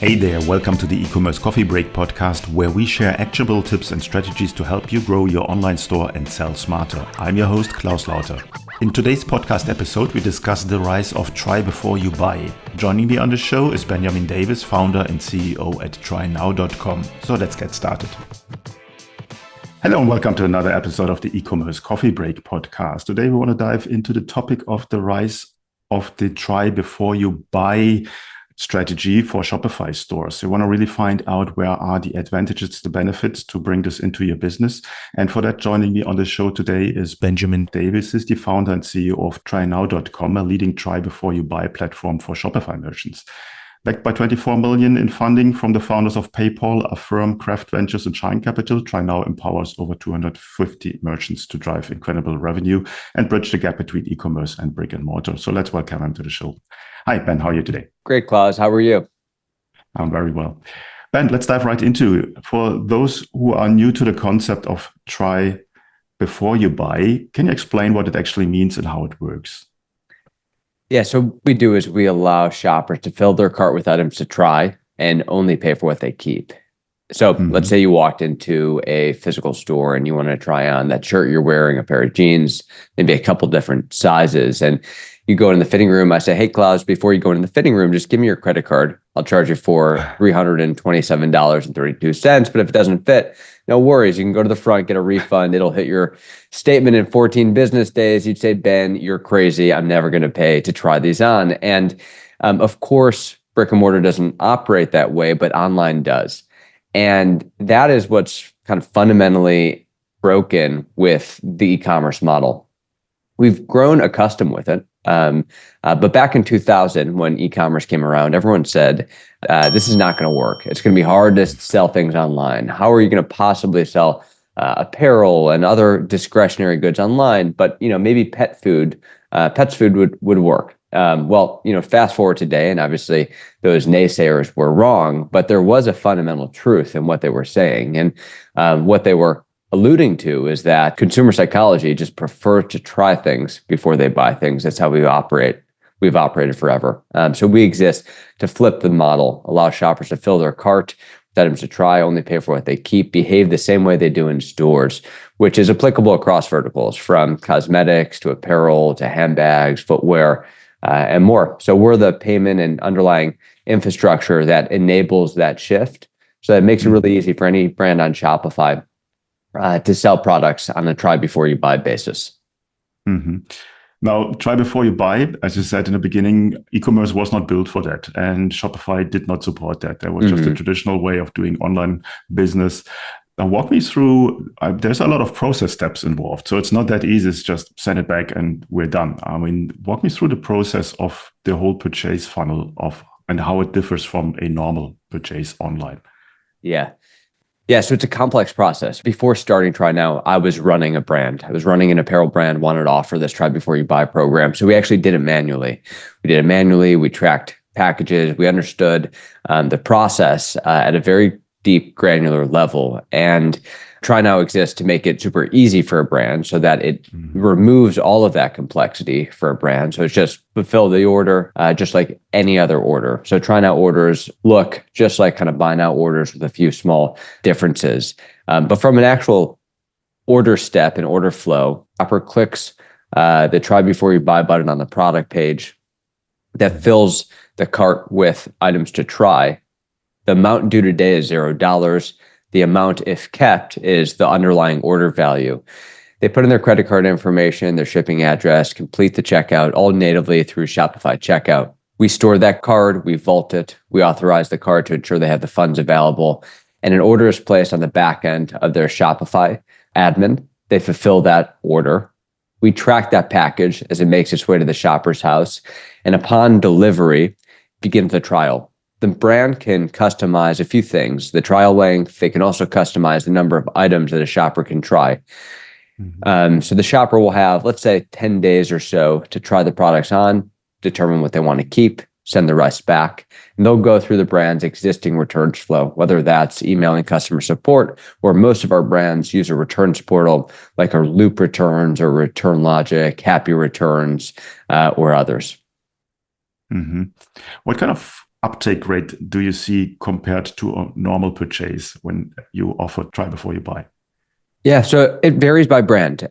Hey there, welcome to the Ecommerce Coffee Break podcast, where we share actionable tips and strategies to help you grow your online store and sell smarter. I'm your host, Klaus Lauter. In today's podcast episode, we discuss the rise of Try Before You Buy. Joining me on the show is Benjamin Davis, founder and CEO at TryNow.com. So let's get started. Hello and welcome to another episode of the Ecommerce Coffee Break podcast. Today we want to dive into the topic of the rise of the Try Before You Buy strategy for Shopify stores. You want to really find out where are the advantages, the benefits to bring this into your business. And for that, joining me on the show today is Benjamin Davis, is the founder and CEO of TryNow.com, a leading Try Before You Buy platform for Shopify merchants. Backed by 24 million in funding from the founders of PayPal, Affirm, Craft Ventures, and Shine Capital, TryNow empowers over 250 merchants to drive incredible revenue and bridge the gap between e-commerce and brick and mortar. So let's welcome him to the show. Hi, Ben. How are you today? Great, Klaus. How are you? I'm very well. Ben, let's dive right into it. For those who are new to the concept of Try Before You Buy, can you explain what it actually means and how it works? Yeah, so what we do is we allow shoppers to fill their cart with items to try and only pay for what they keep. So let's say you walked into a physical store and you want to try on that shirt you're wearing, a pair of jeans, maybe a couple different sizes. And you go in the fitting room. I say, hey, Klaus, before you go in the fitting room, just give me your credit card. I'll charge you for $327.32. But if it doesn't fit, no worries. You can go to the front, get a refund. It'll hit your statement in 14 business days. You'd say, Ben, you're crazy. I'm never going to pay to try these on. And of course, brick and mortar doesn't operate that way, but online does. And that is what's kind of fundamentally broken with the e-commerce model. We've grown accustomed with it. But back in 2000, when e-commerce came around, everyone said, this is not going to work. It's going to be hard to sell things online. How are you going to possibly sell apparel and other discretionary goods online? But, maybe pets food would work. Fast forward today, and obviously those naysayers were wrong, but there was a fundamental truth in what they were saying. And what they were alluding to is that consumer psychology just prefers to try things before they buy things. That's how we operate. We've operated forever. So we exist to flip the model, allow shoppers to fill their cart with items to try, only pay for what they keep, behave the same way they do in stores, which is applicable across verticals, from cosmetics to apparel to handbags, footwear, and more. So we're the payment and underlying infrastructure that enables that shift. So that makes it really easy for any brand on Shopify to sell products on a try before you buy basis. Mm-hmm. Now, try before you buy, as you said in the beginning, e-commerce was not built for that, and Shopify did not support that. There was just a traditional way of doing online business. Now, walk me through, there's a lot of process steps involved, so it's not that easy. It's just send it back and we're done. Walk me through the process of the whole purchase funnel and how it differs from a normal purchase online. Yeah, so it's a complex process. Before starting TryNow, I was running a brand. I was running an apparel brand, wanted to offer this Try Before You Buy program. So we actually did it manually. We tracked packages. We understood the process at a very deep, granular level. And TryNow exists to make it super easy for a brand so that it removes all of that complexity for a brand. So it's just fulfill the order, just like any other order. So TryNow orders look just like kind of buy now orders with a few small differences. But from an actual order step and order flow, shopper clicks the Try Before You Buy button on the product page that fills the cart with items to try. The amount due today is $0. The amount, if kept, is the underlying order value. They put in their credit card information, their shipping address, complete the checkout, all natively through Shopify checkout. We store that card, we vault it, we authorize the card to ensure they have the funds available, and an order is placed on the back end of their Shopify admin. They fulfill that order. We track that package as it makes its way to the shopper's house, and upon delivery, begins the trial. The brand can customize a few things. The trial length, they can also customize the number of items that a shopper can try. So the shopper will have, let's say, 10 days or so to try the products on, determine what they want to keep, send the rest back, and they'll go through the brand's existing returns flow, whether that's emailing customer support, or most of our brands use a returns portal like our Loop Returns or Return Logic, Happy Returns, or others. What kind of uptake rate do you see compared to a normal purchase when you offer try before you buy? Yeah, so it varies by brand.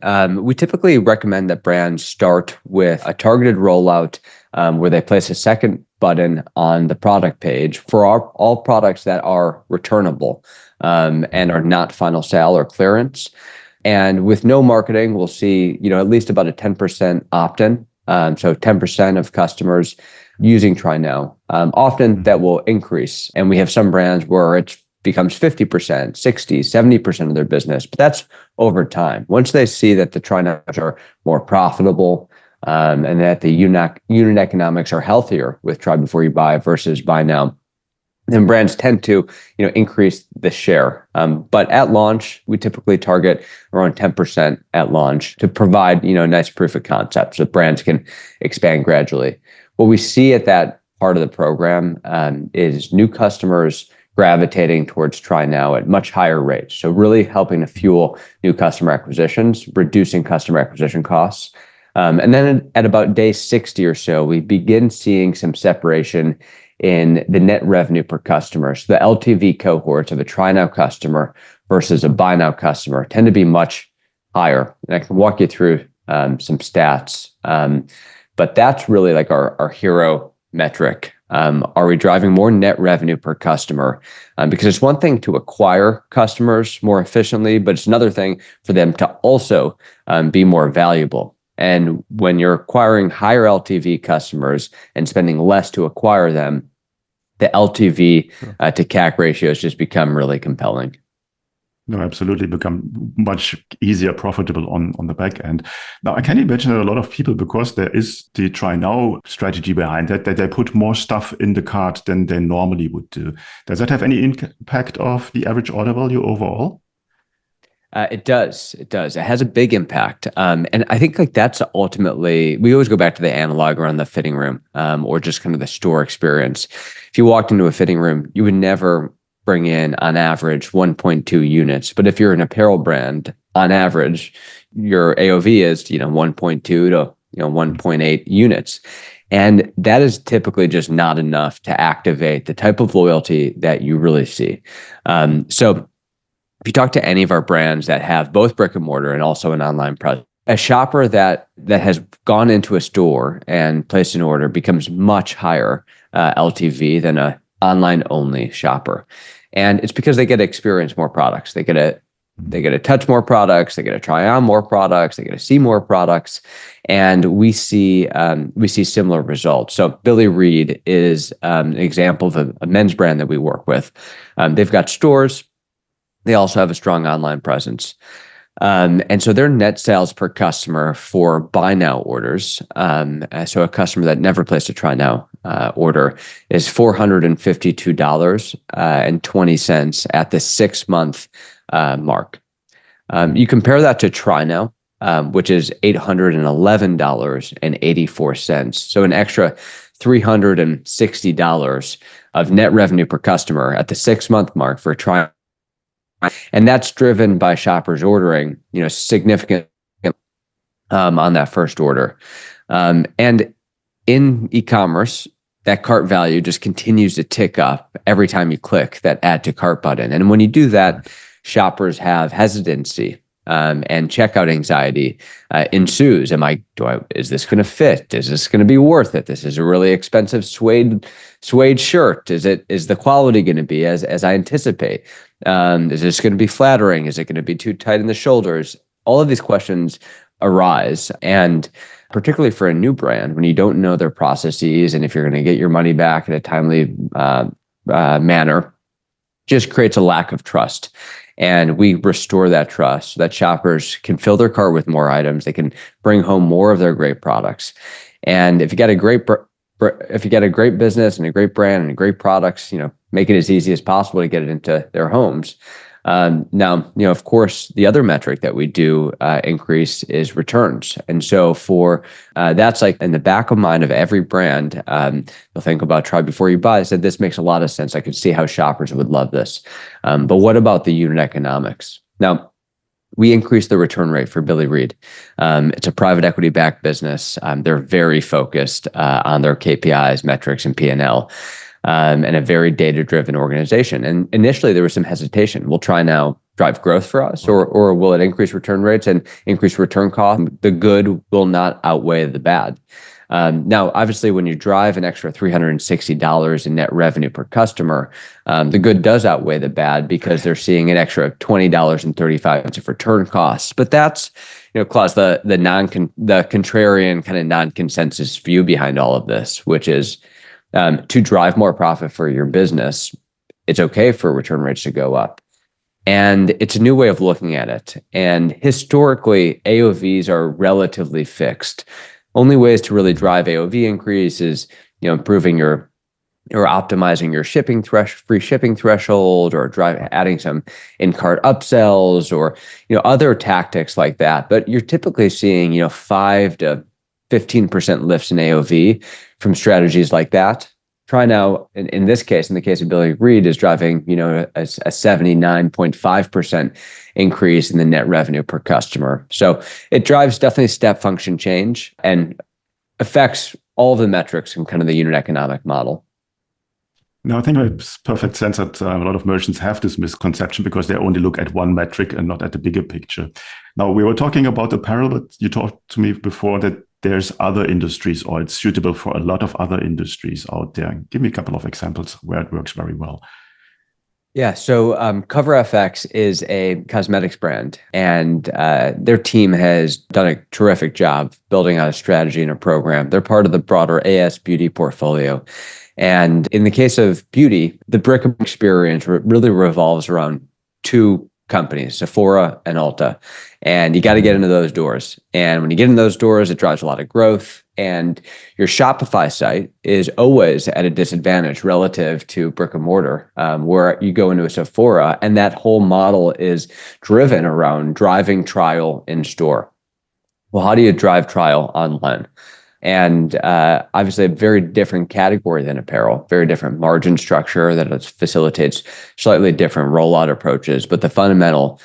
We typically recommend that brands start with a targeted rollout where they place a second button on the product page for all products that are returnable and are not final sale or clearance. And with no marketing, we'll see, at least about a 10% opt-in. So 10% of customers using TryNow. Often that will increase. And we have some brands where it becomes 50%, 60, 70% of their business, but that's over time. Once they see that the TryNows are more profitable and that the unit economics are healthier with try before you buy versus buy now, then brands tend to, increase the share. But at launch, we typically target around 10% at launch to provide, a nice proof of concept so brands can expand gradually. What we see at that part of the program is new customers gravitating towards TryNow at much higher rates. So really helping to fuel new customer acquisitions, reducing customer acquisition costs. And then at about day 60 or so, we begin seeing some separation in the net revenue per customer. So the LTV cohorts of a TryNow customer versus a buy now customer tend to be much higher. And I can walk you through some stats. But that's really like our hero metric. Are we driving more net revenue per customer? Because it's one thing to acquire customers more efficiently, but it's another thing for them to also be more valuable. And when you're acquiring higher LTV customers and spending less to acquire them, the LTV to CAC ratios just become really compelling. No, absolutely become much easier profitable on the back end. Now, I can imagine that a lot of people, because there is the try now strategy behind that they put more stuff in the cart than they normally would do. Does that have any impact of the average order value overall? It does. It does. It has a big impact. And I think that's ultimately, we always go back to the analog around the fitting room or just kind of the store experience. If you walked into a fitting room, you would never bring in on average 1.2 units. But if you're an apparel brand, on average, your AOV is, 1.2 to 1.8 units. And that is typically just not enough to activate the type of loyalty that you really see. So if you talk to any of our brands that have both brick and mortar and also an online presence, a shopper that has gone into a store and placed an order becomes much higher LTV than a online only shopper. And it's because they get to experience more products. They get to touch more products. They get to try on more products. They get to see more products, and we see similar results. So Reid is an example of a men's brand that we work with. They've got stores. They also have a strong online presence. And so their net sales per customer for buy now orders, so a customer that never placed a try now order, is $452.20 at the 6-month mark. You compare that to TryNow, which is $811.84. So an extra $360 of net revenue per customer at the 6-month mark for TryNow. And that's driven by shoppers ordering, significant on that first order. And in e-commerce, that cart value just continues to tick up every time you click that add to cart button. And when you do that, shoppers have hesitancy and checkout anxiety ensues. Is this going to fit? Is this going to be worth it? This is a really expensive suede shirt. Is the quality going to be as I anticipate? Is this going to be flattering? Is it going to be too tight in the shoulders? All of these questions arise. And particularly for a new brand, when you don't know their processes and if you're going to get your money back in a timely manner, just creates a lack of trust. And we restore that trust so that shoppers can fill their cart with more items. They can bring home more of their great products. And if you got a great business and a great brand and great products, make it as easy as possible to get it into their homes. Now, of course, the other metric that we do increase is returns. And so that's like in the back of mind of every brand, they'll think about try before you buy. I said, this makes a lot of sense. I could see how shoppers would love this. But what about the unit economics? Now, we increased the return rate for Reid. It's a private equity backed business. They're very focused on their KPIs, metrics, and P&L. and a very data-driven organization. And initially, there was some hesitation. Will TryNow drive growth for us, or will it increase return rates and increase return costs? The good will not outweigh the bad. Now, obviously, when you drive an extra $360 in net revenue per customer, the good does outweigh the bad because they're seeing an extra $20.35 of return costs. But that's, Klaus, the contrarian kind of non-consensus view behind all of this, which is to drive more profit for your business, it's okay for return rates to go up. And it's a new way of looking at it. And historically, AOVs are relatively fixed. Only ways to really drive AOV increase is, improving or optimizing your free shipping threshold, or adding some in-cart upsells, or other tactics like that. But you're typically seeing 5 to 15% lifts in AOV from strategies like that. TryNow, in this case, in the case of Reid, is driving a 79.5% increase in the net revenue per customer. So it drives definitely step function change and affects all of the metrics in kind of the unit economic model. No, I think it makes perfect sense that a lot of merchants have this misconception because they only look at one metric and not at the bigger picture. Now, we were talking about apparel, but you talked to me before that there's other industries, or it's suitable for a lot of other industries out there. Give me a couple of examples where it works very well. Yeah, so CoverFX is a cosmetics brand, and their team has done a terrific job building out a strategy and a program. They're part of the broader AS Beauty portfolio. And in the case of beauty, the brick-and-mortar experience really revolves around two companies, Sephora and Ulta. And you got to get into those doors. And when you get in those doors, it drives a lot of growth. And your Shopify site is always at a disadvantage relative to brick and mortar, where you go into a Sephora, and that whole model is driven around driving trial in store. Well, how do you drive trial online? And obviously a very different category than apparel, very different margin structure that facilitates slightly different rollout approaches. But the fundamental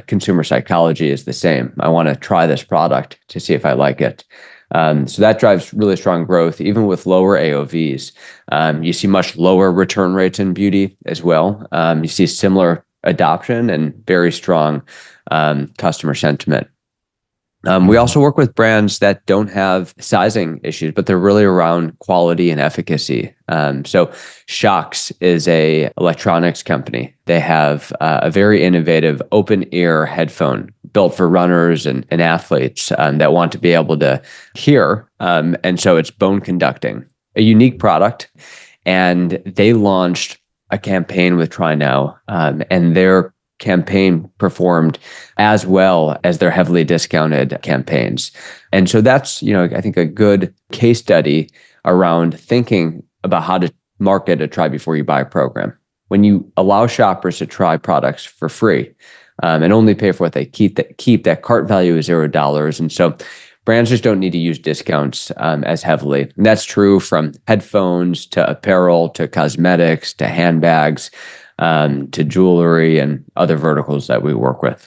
consumer psychology is the same. I want to try this product to see if I like it. So that drives really strong growth, even with lower AOVs. You see much lower return rates in beauty as well. You see similar adoption and very strong customer sentiment. We also work with brands that don't have sizing issues, but they're really around quality and efficacy. So Shocks is a electronics company. They have a very innovative open ear headphone built for runners and athletes that want to be able to hear. And so it's bone conducting, a unique product. And they launched a campaign with TryNow, and their campaign performed as well as their heavily discounted campaigns. And so that's, I think a good case study around thinking about how to market a try before you buy program. When you allow shoppers to try products for free and only pay for what they keep, that cart value is $0. And so brands just don't need to use discounts as heavily. And that's true from headphones to apparel to cosmetics to handbags, to jewelry and other verticals that we work with.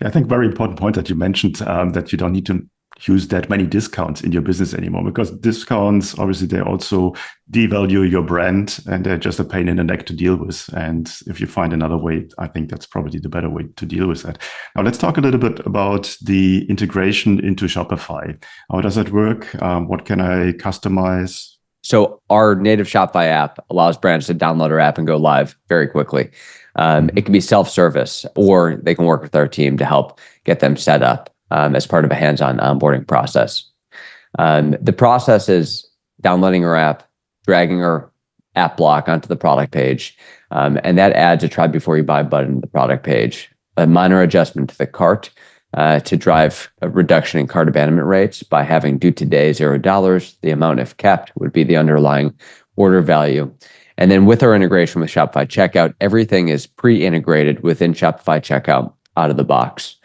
I think very important point that you mentioned, that you don't need to use that many discounts in your business anymore, because discounts, obviously, they also devalue your brand and they're just a pain in the neck to deal with. And if you find another way, I think that's probably the better way to deal with that. Now, let's talk a little bit about the integration into Shopify. How does that work? What can I customize? So our native Shopify app allows brands to download our app and go live very quickly. It can be self-service, or they can work with our team to help get them set up as part of a hands-on onboarding process. The process is downloading our app, dragging our app block onto the product page, and that adds a try before you buy button to the product page. A minor adjustment to the cart to drive a reduction in cart abandonment rates by having due today $0. The amount, if kept, would be the underlying order value. And then with our integration with Shopify Checkout, everything is pre-integrated within Shopify Checkout out of the box.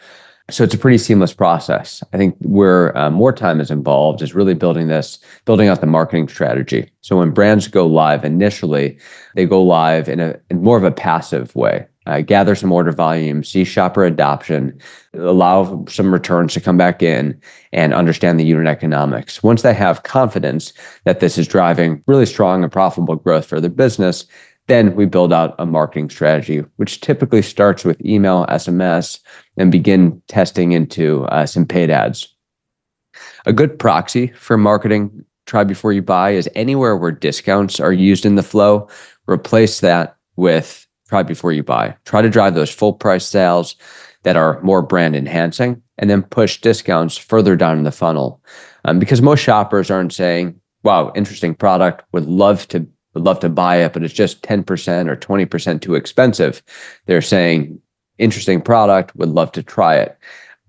So it's a pretty seamless process. I think where more time is involved is really building out the marketing strategy. So when brands go live initially, they go live in more of a passive way. gather some order volume, see shopper adoption, allow some returns to come back in, and understand the unit economics. Once they have confidence that this is driving really strong and profitable growth for their business, then we build out a marketing strategy, which typically starts with email, SMS, and begin testing into some paid ads. A good proxy for marketing try before you buy is anywhere where discounts are used in the flow, replace that with try before you buy. Try to drive those full price sales that are more brand enhancing, and then push discounts further down in the funnel. Because most shoppers aren't saying, wow, interesting product, would love to buy it, but it's just 10% or 20% too expensive. They're saying, interesting product, would love to try it.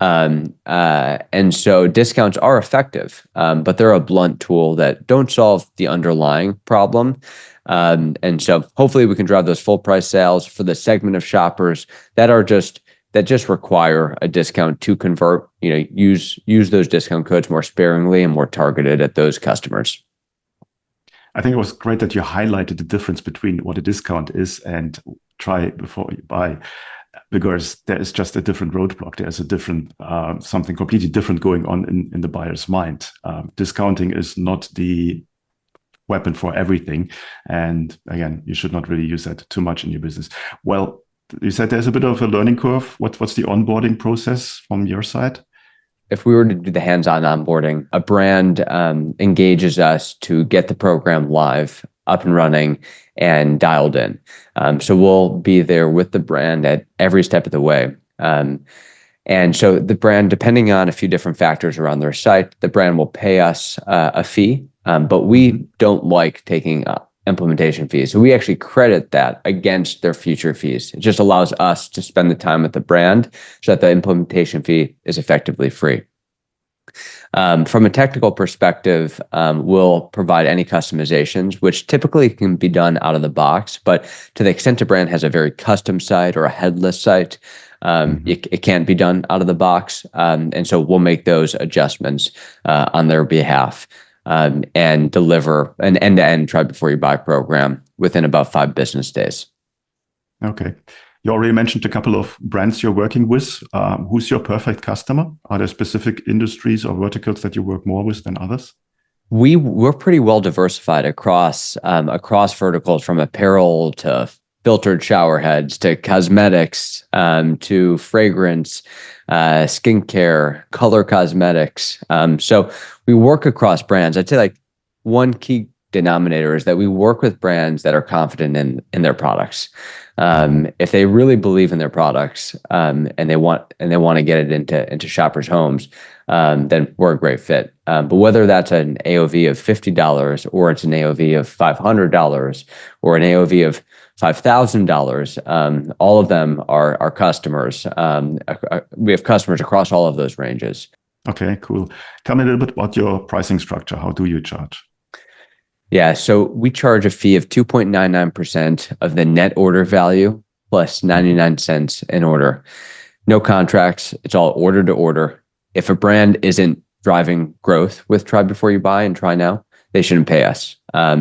And so discounts are effective, but they're a blunt tool that don't solve the underlying problem. And so hopefully we can drive those full price sales for the segment of shoppers that just require a discount to convert, use those discount codes more sparingly and more targeted at those customers. I think it was great that you highlighted the difference between what a discount is and try before you buy, because there is just a different roadblock. There's a different, something completely different going on in the buyer's mind. Discounting is not the weapon for everything. And again, you should not really use that too much in your business. Well, you said there's a bit of a learning curve. What's the onboarding process from your side? If we were to do the hands-on onboarding, a brand engages us to get the program live, up and running, and dialed in. So we'll be there with the brand at every step of the way. And so the brand, depending on a few different factors around their site, the brand will pay us a fee, but we don't like taking implementation fees. So we actually credit that against their future fees. It just allows us to spend the time with the brand so that the implementation fee is effectively free. From a technical perspective, we'll provide any customizations, which typically can be done out of the box, but to the extent a brand has a very custom site or a headless site, it can't be done out of the box. And so we'll make those adjustments on their behalf. And deliver an end-to-end try before you buy program within about 5 business days. Okay. You already mentioned a couple of brands you're working with. Who's your perfect customer? Are there specific industries or verticals that you work more with than others? We're pretty well diversified across verticals, from apparel to filtered shower heads to cosmetics to fragrance, skincare, color cosmetics. So we work across brands. I'd say like one key denominator is that we work with brands that are confident in their products. If they really believe in their products and they want to get it into shoppers' homes, then we're a great fit. But whether that's an AOV of $50 or it's an AOV of $500 or an AOV of $5,000, all of them are our customers. We have customers across all of those ranges. Okay, cool. Tell me a little bit about your pricing structure. How do you charge? Yeah, so we charge a fee of 2.99% of the net order value plus 99 cents an order. No contracts. It's all order to order. If a brand isn't driving growth with Try Before You Buy and TryNow, they shouldn't pay us.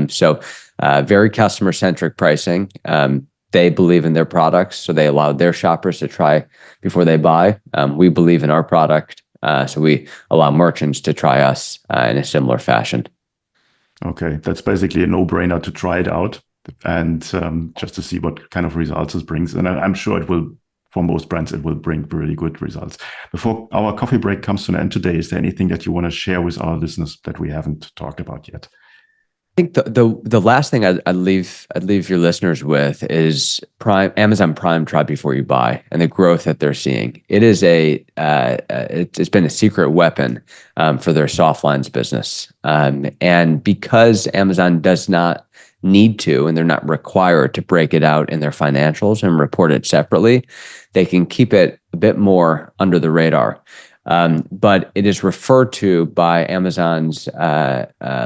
So very customer-centric pricing. They believe in their products, so they allow their shoppers to try before they buy. We believe in our product, so we allow merchants to try us in a similar fashion. Okay, that's basically a no-brainer to try it out and just to see what kind of results it brings. And I'm sure it will, for most brands, it will bring really good results. Before our coffee break comes to an end today, is there anything that you want to share with our listeners that we haven't talked about yet? I think the last thing I'd leave your listeners with is Amazon Prime Try Before You Buy and the growth that they're seeing. It is it's been a secret weapon for their soft lines business, and because Amazon does not need to and they're not required to break it out in their financials and report it separately, they can keep it a bit more under the radar. But it is referred to by Amazon's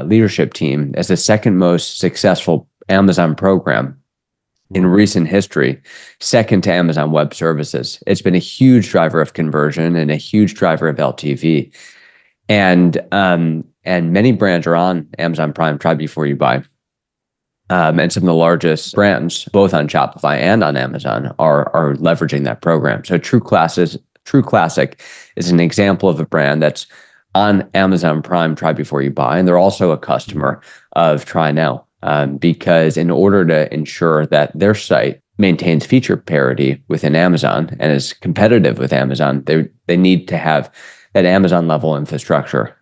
leadership team as the second most successful Amazon program in recent history, second to Amazon Web Services. It's been a huge driver of conversion and a huge driver of LTV. And many brands are on Amazon Prime Try Before You Buy. And some of the largest brands, both on Shopify and on Amazon, are leveraging that program. So True Classic is an example of a brand that's on Amazon Prime, Try Before You Buy, and they're also a customer of TryNow, because in order to ensure that their site maintains feature parity within Amazon and is competitive with Amazon, they need to have that Amazon level infrastructure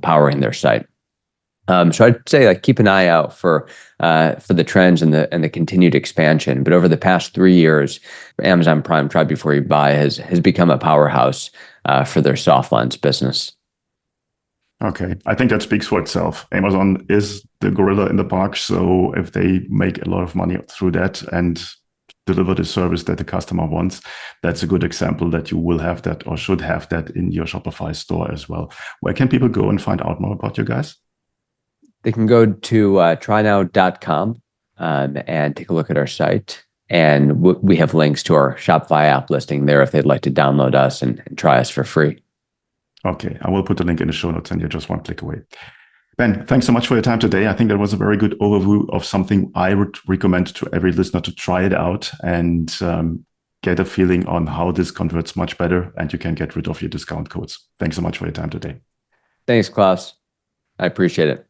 powering their site. So I'd say keep an eye out for the trends and the continued expansion. But over the past 3 years, Amazon Prime Try Before You Buy has become a powerhouse for their soft lines business. Okay, I think that speaks for itself. Amazon is the gorilla in the park, so if they make a lot of money through that and deliver the service that the customer wants, that's a good example that you will have that or should have that in your Shopify store as well. Where can people go and find out more about you guys? They can go to trynow.com and take a look at our site. And we have links to our Shopify app listing there if they'd like to download us and try us for free. Okay, I will put the link in the show notes and you're just one click away. Ben, thanks so much for your time today. I think that was a very good overview of something I would recommend to every listener to try it out and get a feeling on how this converts much better and you can get rid of your discount codes. Thanks so much for your time today. Thanks, Klaus. I appreciate it.